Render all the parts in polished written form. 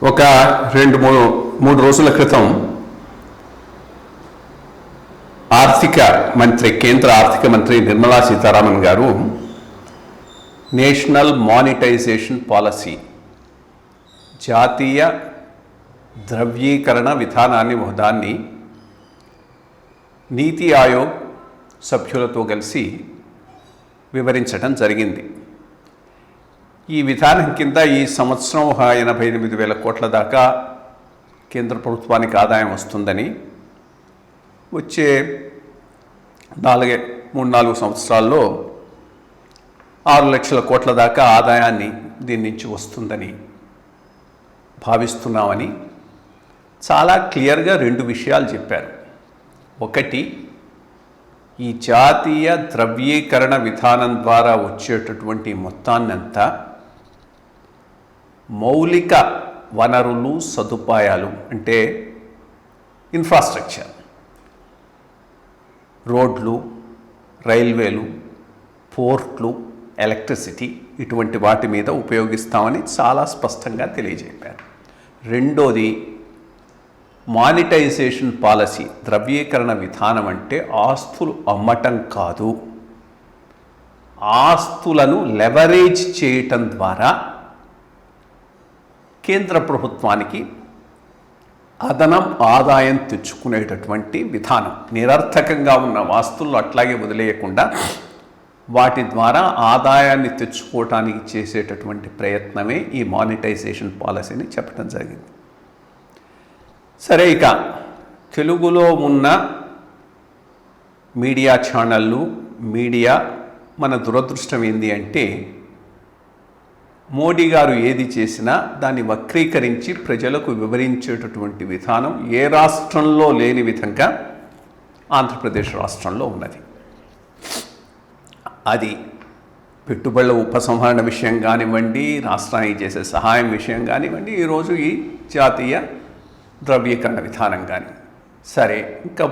ఒక మూడు రోజుల క్రితం కేంద్ర ఆర్థిక మంత్రి నిర్మలా సీతారామన్ గారు నేషనల్ మానిటైజేషన్ పాలసీ జాతీయ ద్రవ్యీకరణ విధానాన్ని దాన్ని నీతి ఆయోగ్ సభ్యులతో కలిసి వివరించడం జరిగింది. ఈ విధానం కింద ఈ సంవత్సరం 88,000 కోట్ల దాకా కేంద్ర ప్రభుత్వానికి ఆదాయం వస్తుందని, వచ్చే 3-4 సంవత్సరాల్లో 6 లక్షల కోట్ల దాకా ఆదాయాన్ని దీని నుంచి వస్తుందని భావిస్తున్నామని చాలా క్లియర్గా 2 విషయాలు చెప్పారు. ఒకటి, ఈ జాతీయ ద్రవ్యీకరణ విధానం ద్వారా వచ్చేటటువంటి మొత్తాన్నంతా మౌలిక వనరులు, సదుపాయాలు అంటే ఇన్ఫ్రాస్ట్రక్చర్, రోడ్లు, రైల్వేలు, పోర్ట్లు, ఎలక్ట్రిసిటీ, ఇటువంటి వాటి మీద ఉపయోగిస్తామని చాలా స్పష్టంగా తెలియజేశారు. రెండోది, మానిటైజేషన్ పాలసీ, ద్రవ్యీకరణ విధానం అంటే ఆస్తులు అమ్మటం కాదు, ఆస్తులను లెవరేజ్ చేయటం ద్వారా కేంద్ర ప్రభుత్వానికి అదనం ఆదాయం తెచ్చుకునేటటువంటి విధానం. నిరర్థకంగా ఉన్న ఆస్తులను అట్లాగే వదిలేయకుండా వాటి ద్వారా ఆదాయాన్ని తెచ్చుకోవటానికి చేసేటటువంటి ప్రయత్నమే ఈ మానిటైజేషన్ పాలసీని చెప్పడం జరిగింది. సరే, ఇక తెలుగులో ఉన్న మీడియా ఛానళ్ళు, మీడియా మన దురదృష్టం ఏంది అంటే, మోడీ గారు ఏది చేసినా దాన్ని వక్రీకరించి ప్రజలకు వివరించేటటువంటి విధానం ఏ రాష్ట్రంలో లేని విధంగా ఆంధ్రప్రదేశ్ రాష్ట్రంలో ఉన్నది. అది పెట్టుబడుల ఉపసంహరణ విషయం కానివ్వండి, రాష్ట్రానికి చేసే సహాయం విషయం కానివ్వండి, ఈరోజు ఈ జాతీయ ద్రవ్యీకరణ విధానం కానీ. సరే, ఇంకా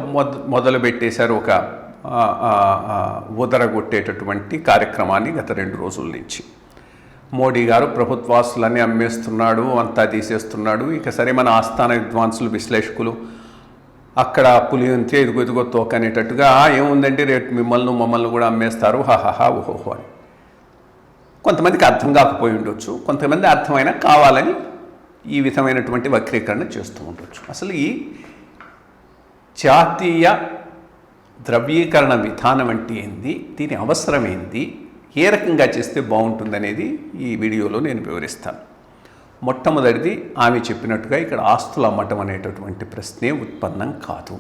మొదలు పెట్టేశారు ఒక ఉదరగొట్టేటటువంటి కార్యక్రమాన్ని గత 2 రోజుల నుంచి. మోడీ గారు ప్రభుత్వాస్తులన్నీ అమ్మేస్తున్నాడు, అంతా తీసేస్తున్నాడు. ఇక సరే, మన ఆస్థాన విద్వాంసులు, విశ్లేషకులు అక్కడ పులి ఉంటే ఎదుగో తోక అనేటట్టుగా ఏముందంటే రేపు మమ్మల్ని కూడా అమ్మేస్తారు, హాహాహా ఓహోహో అని. కొంతమందికి అర్థం కాకపోయి ఉండొచ్చు, కొంతమంది అర్థమైనా కావాలని ఈ విధమైనటువంటి వక్రీకరణ చేస్తూ ఉండొచ్చు. అసలు ఈ జాతీయ ద్రవ్యీకరణ విధానం అంటే ఏంది, దీని అవసరం ఏంది, ఏ రకంగా చేస్తే బాగుంటుందనేది ఈ వీడియోలో నేను వివరిస్తాను. మొట్టమొదటిది, ఆమె చెప్పినట్టుగా ఇక్కడ ఆస్తులు అమ్మటం అనేటటువంటి ప్రశ్నే ఉత్పన్నం కాదు.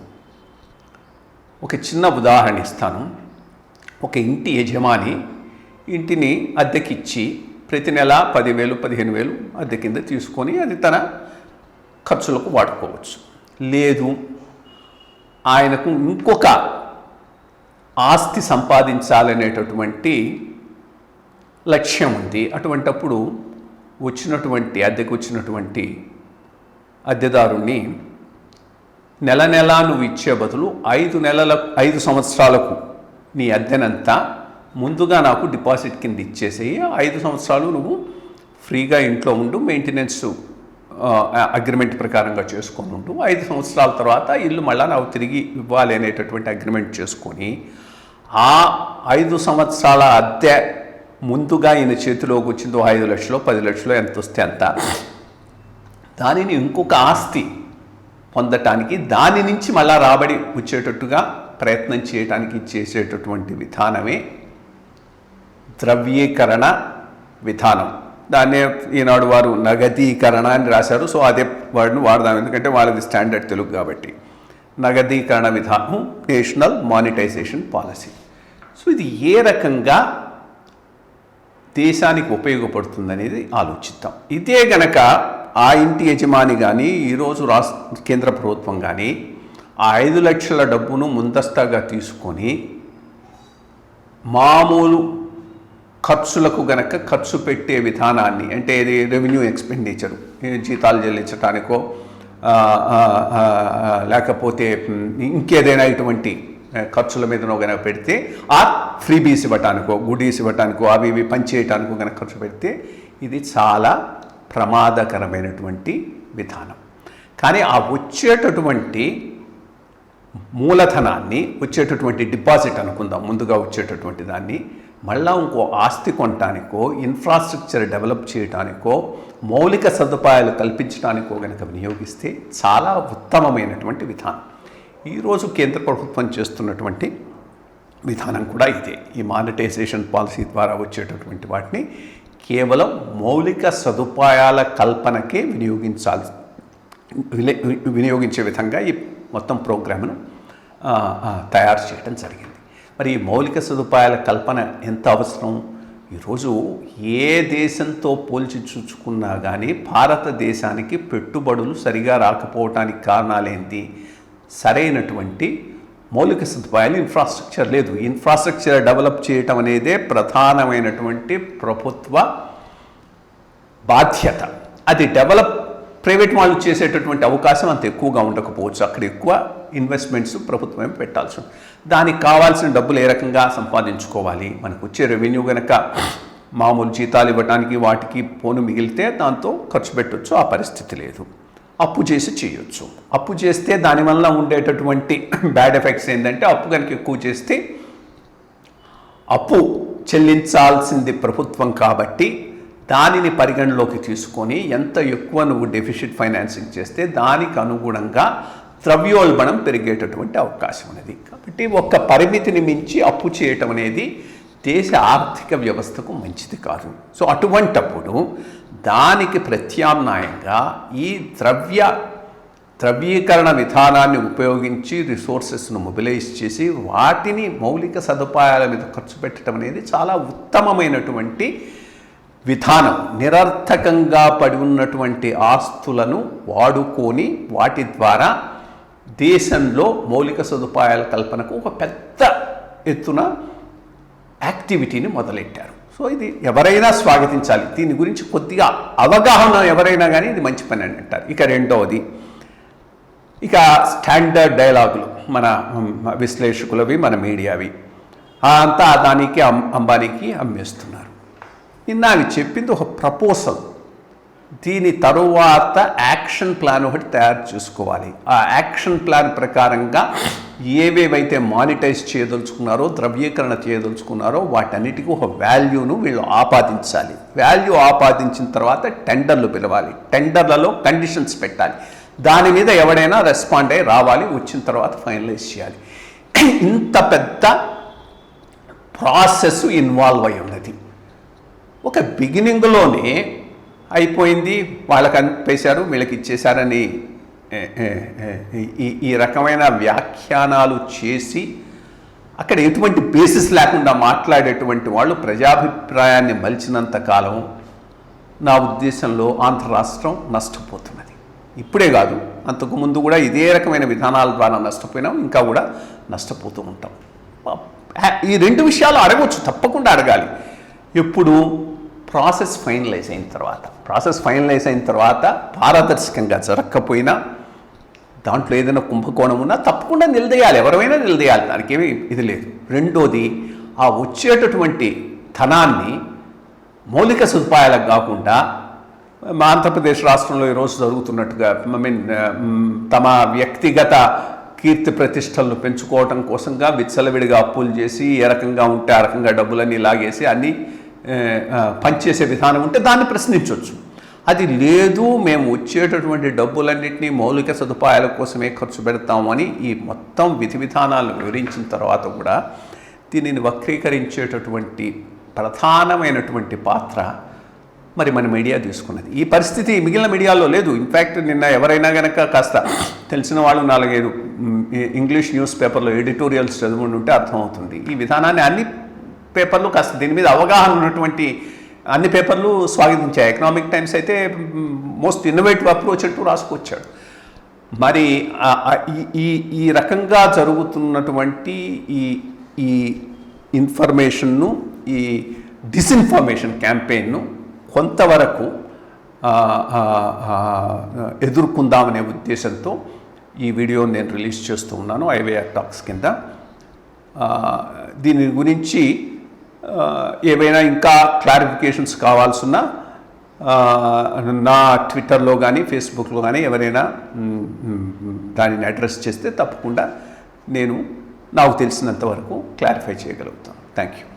ఒక చిన్న ఉదాహరణ ఇస్తాను. ఒక ఇంటి యజమాని ఇంటిని అద్దెకిచ్చి ప్రతి నెల 10,000, 15,000 అద్దె కింద తీసుకొని అది తన ఖర్చులకు వాడుకోవచ్చు. లేదు, ఆయనకు ఇంకొక ఆస్తి సంపాదించాలనేటటువంటి లక్ష్యం ఉంది. అటువంటప్పుడు అద్దెకు వచ్చినటువంటి అద్దెదారుణ్ణి నెల నువ్వు ఇచ్చే బదులు 5 సంవత్సరాలకు నీ అద్దెనంతా ముందుగా నాకు డిపాజిట్ కింద ఇచ్చేసేయి, 5 సంవత్సరాలు నువ్వు ఫ్రీగా ఇంట్లో ఉండు, మెయింటెనెన్స్ అగ్రిమెంట్ ప్రకారంగా చేసుకొని ఉండు, 5 సంవత్సరాల తర్వాత ఇల్లు మళ్ళీ నాకు తిరిగి ఇవ్వాలి అనేటటువంటి అగ్రిమెంట్ చేసుకొని ఆ 5 సంవత్సరాల అద్దె ముందుగా ఈయన చేతిలోకి వచ్చిందో 5 లక్షలు, 10 లక్షలు ఎంత వస్తే అంత, దానిని ఇంకొక ఆస్తి పొందటానికి దాని నుంచి మళ్ళా రాబడి వచ్చేటట్టుగా ప్రయత్నం చేయడానికి చేసేటటువంటి విధానమే ద్రవ్యీకరణ విధానం. దాన్నే ఈనాడు వారు నగదీకరణ అని రాశారు. సో అదే వర్డ్ను వాడదాం, ఎందుకంటే వాళ్ళది స్టాండర్డ్ తెలుగు కాబట్టి. నగదీకరణ విధానం, నేషనల్ మానిటైజేషన్ పాలసీ. సో ఇది ఏ రకంగా దేశానికి ఉపయోగపడుతుందనేది ఆలోచిద్దాం. ఇదే గనక ఆ ఇంటి యజమాని కానీ, ఈరోజు కేంద్ర ప్రభుత్వం కానీ ఆ 5 లక్షల డబ్బును ముందస్తుగా తీసుకొని మామూలు ఖర్చులకు గనక ఖర్చు పెట్టే విధానాన్ని, అంటే ఇది రెవెన్యూ ఎక్స్పెండిచరు, జీతాలు చెల్లించడానికో లేకపోతే ఇంకేదైనా ఇటువంటి ఖర్చుల మీదనో కనుక పెడితే, ఆ ఫ్రీబీస్ ఇవ్వటానికో, గుడీస్ ఇవ్వటానికో, అవి ఇవి పనిచేయటానికో కనుక ఖర్చు పెడితే ఇది చాలా ప్రమాదకరమైనటువంటి విధానం. కానీ ఆ వచ్చేటటువంటి మూలధనాన్ని, వచ్చేటటువంటి డిపాజిట్ అనుకుందాం, ముందుగా వచ్చేటటువంటి దాన్ని మళ్ళా ఇంకో ఆస్తి కొనటానికో, ఇన్ఫ్రాస్ట్రక్చర్ డెవలప్ చేయడానికో, మౌలిక సదుపాయాలు కల్పించడానికో కనుక వినియోగిస్తే చాలా ఉత్తమమైనటువంటి విధానం. ఈరోజు కేంద్ర ప్రభుత్వం చేస్తున్నటువంటి విధానం కూడా ఇదే. ఈ మానిటైజేషన్ పాలసీ ద్వారా వచ్చేటటువంటి వాటిని కేవలం మౌలిక సదుపాయాల కల్పనకే వినియోగించే విధంగా ఈ మొత్తం ప్రోగ్రామ్ను తయారు చేయడం జరిగింది. మరి ఈ మౌలిక సదుపాయాల కల్పన ఎంత అవసరం? ఈరోజు ఏ దేశంతో పోల్చి చూసుకున్నా కానీ భారతదేశానికి పెట్టుబడులు సరిగా రాకపోవటానికి కారణాలేంటి? సరైనటువంటి మౌలిక సదుపాయాలు, ఇన్ఫ్రాస్ట్రక్చర్ లేదు. ఇన్ఫ్రాస్ట్రక్చర్ డెవలప్ చేయటం అనేదే ప్రధానమైనటువంటి ప్రభుత్వ బాధ్యత. అది ప్రైవేట్ వాళ్ళు చేసేటటువంటి అవకాశం అంత ఎక్కువగా ఉండకపోవచ్చు. అక్కడ ఎక్కువ ఇన్వెస్ట్మెంట్స్ ప్రభుత్వమే పెట్టాల్సి ఉంటుంది. దానికి కావాల్సిన డబ్బులు ఏ రకంగా సంపాదించుకోవాలి? మనకు వచ్చే రెవెన్యూ కనుక మామూలు జీతాలు ఇవ్వడానికి వాటికి పోను మిగిలితే దాంతో ఖర్చు పెట్టవచ్చు. ఆ పరిస్థితి లేదు. అప్పు చేసి చేయొచ్చు. అప్పు చేస్తే దానివల్ల ఉండేటటువంటి బ్యాడ్ ఎఫెక్ట్స్ ఏంటంటే, అప్పు కనుక ఎక్కువ చేస్తే అప్పు చెల్లించాల్సింది ప్రభుత్వం కాబట్టి దానిని పరిగణలోకి తీసుకొని ఎంత ఎక్కువ నువ్వు డెఫిసిట్ ఫైనాన్సింగ్ చేస్తే దానికి అనుగుణంగా ద్రవ్యోల్బణం పెరిగేటటువంటి అవకాశం ఉన్నది. కాబట్టి ఒక పరిమితిని మించి అప్పు చేయటం అనేది దేశ ఆర్థిక వ్యవస్థకు మంచిది కాదు. సో అటువంటప్పుడు దానికి ప్రత్యామ్నాయంగా ఈ ద్రవ్యీకరణ విధానాన్ని ఉపయోగించి రిసోర్సెస్ను మొబిలైజ్ చేసి వాటిని మౌలిక సదుపాయాల మీద ఖర్చు పెట్టడం అనేది చాలా ఉత్తమమైనటువంటి విధానం. నిరర్థకంగా పడి ఉన్నటువంటి ఆస్తులను వాడుకొని వాటి ద్వారా దేశంలో మౌలిక సదుపాయాల కల్పనకు ఒక పెద్ద ఎత్తున యాక్టివిటీని మొదలెట్టారు. సో ఇది ఎవరైనా స్వాగతించాలి. దీని గురించి కొద్దిగా అవగాహన ఎవరైనా కానీ ఇది మంచి పని అని అంటారు. ఇక రెండవది, ఇక స్టాండర్డ్ డైలాగులు మన విశ్లేషకులవి, మన మీడియావి అంతా దానికి అంబానీకి అమ్మేస్తున్నారు. నిన్న అవి చెప్పింది ఒక ప్రపోజల్. దీని తరువాత యాక్షన్ ప్లాన్ ఒకటి తయారు చేసుకోవాలి. ఆ యాక్షన్ ప్లాన్ ప్రకారంగా ఏవేవైతే మానిటైజ్ చేయదలుచుకున్నారో, ద్రవ్యీకరణ చేయదలుచుకున్నారో వాటన్నిటికీ ఒక వాల్యూను వీళ్ళు ఆపాదించాలి. వాల్యూ ఆపాదించిన తర్వాత టెండర్లు పిలవాలి. టెండర్లలో కండిషన్స్ పెట్టాలి. దాని మీద ఎవడైనా రెస్పాండ్ అయ్యి రావాలి. వచ్చిన తర్వాత ఫైనలైజ్ చేయాలి. ఇంత పెద్ద ప్రాసెస్ ఇన్వాల్వ్ అయి ఉన్నది. ఒక బిగినింగ్లోనే అయిపోయింది, వాళ్ళకి అనిపేశారు, వీళ్ళకి ఇచ్చేశారని ఈ రకమైన వ్యాఖ్యానాలు చేసి అక్కడ ఎటువంటి బేసిస్ లేకుండా మాట్లాడేటువంటి వాళ్ళు ప్రజాభిప్రాయాన్ని మలిచినంత కాలం నా ఉద్దేశంలో ఆంధ్ర రాష్ట్రం నష్టపోతున్నది. ఇప్పుడే కాదు, అంతకుముందు కూడా ఇదే రకమైన విధానాల ద్వారా నష్టపోయినాం, ఇంకా కూడా నష్టపోతూ ఉంటాం. ఈ రెండు విషయాలు అడగవచ్చు, తప్పకుండా అడగాలి. ఎప్పుడు ప్రాసెస్ ఫైనలైజ్ అయిన తర్వాత పారదర్శకంగా జరగకపోయినా, దాంట్లో ఏదైనా కుంభకోణం ఉన్నా తప్పకుండా నిలదీయాలి. ఎవరైనా నిలదీయాలి, దానికి ఏమీ ఇది లేదు. రెండోది, ఆ వచ్చేటటువంటి ధనాన్ని మౌలిక సదుపాయాలకు కాకుండా మా ఆంధ్రప్రదేశ్ రాష్ట్రంలో ఈరోజు జరుగుతున్నట్టుగా తమ వ్యక్తిగత కీర్తి ప్రతిష్టలను పెంచుకోవటం కోసంగా విచ్చలవిడిగా అప్పులు చేసి ఏ రకంగా ఉంటే ఆ రకంగా డబ్బులన్నీ లాగేసి అన్నీ పనిచేసే విధానం ఉంటే దాన్ని ప్రశ్నించవచ్చు. అది లేదు, మేము వచ్చేటటువంటి డబ్బులన్నింటినీ మౌలిక సదుపాయాల కోసమే ఖర్చు పెడతామని ఈ మొత్తం విధి విధానాలను వివరించిన తర్వాత కూడా దీనిని వక్రీకరించేటటువంటి ప్రధానమైనటువంటి పాత్ర మరి మన మీడియా తీసుకున్నది. ఈ పరిస్థితి మిగిలిన మీడియాలో లేదు. ఇన్ఫ్యాక్ట్ నిన్న ఎవరైనా కనుక కాస్త తెలిసిన వాళ్ళు 4-5 ఇంగ్లీష్ న్యూస్ పేపర్లో ఎడిటోరియల్స్ చదువుకుంటూ ఉంటే అర్థమవుతుంది. ఈ విధానాన్ని అన్ని పేపర్లు కాస్త దీని మీద అవగాహన ఉన్నటువంటి అన్ని పేపర్లు స్వాగతించాయి. ఎకనామిక్ టైమ్స్ అయితే మోస్ట్ ఇన్నోవేటివ్ అప్రోచ్ అంటూ రాసుకొచ్చాడు. మరి ఈ రకంగా జరుగుతున్నటువంటి ఈ ఇన్ఫర్మేషన్ను, ఈ డిస్ఇన్ఫర్మేషన్ క్యాంపెయిన్ను కొంతవరకు ఎదుర్కొందామనే ఉద్దేశంతో ఈ వీడియోని నేను రిలీజ్ చేస్తూ ఉన్నాను ఐవేఆర్ టాక్స్ కింద. దీని గురించి ఏవైనా ఇంకా క్లారిఫికేషన్స్ కావాల్సిన నా ట్విట్టర్లో కానీ ఫేస్బుక్లో కానీ ఎవరైనా దానిని అడ్రస్ చేస్తే తప్పకుండా నేను నాకు తెలిసినంత వరకు క్లారిఫై చేయగలుగుతాను. Thank you.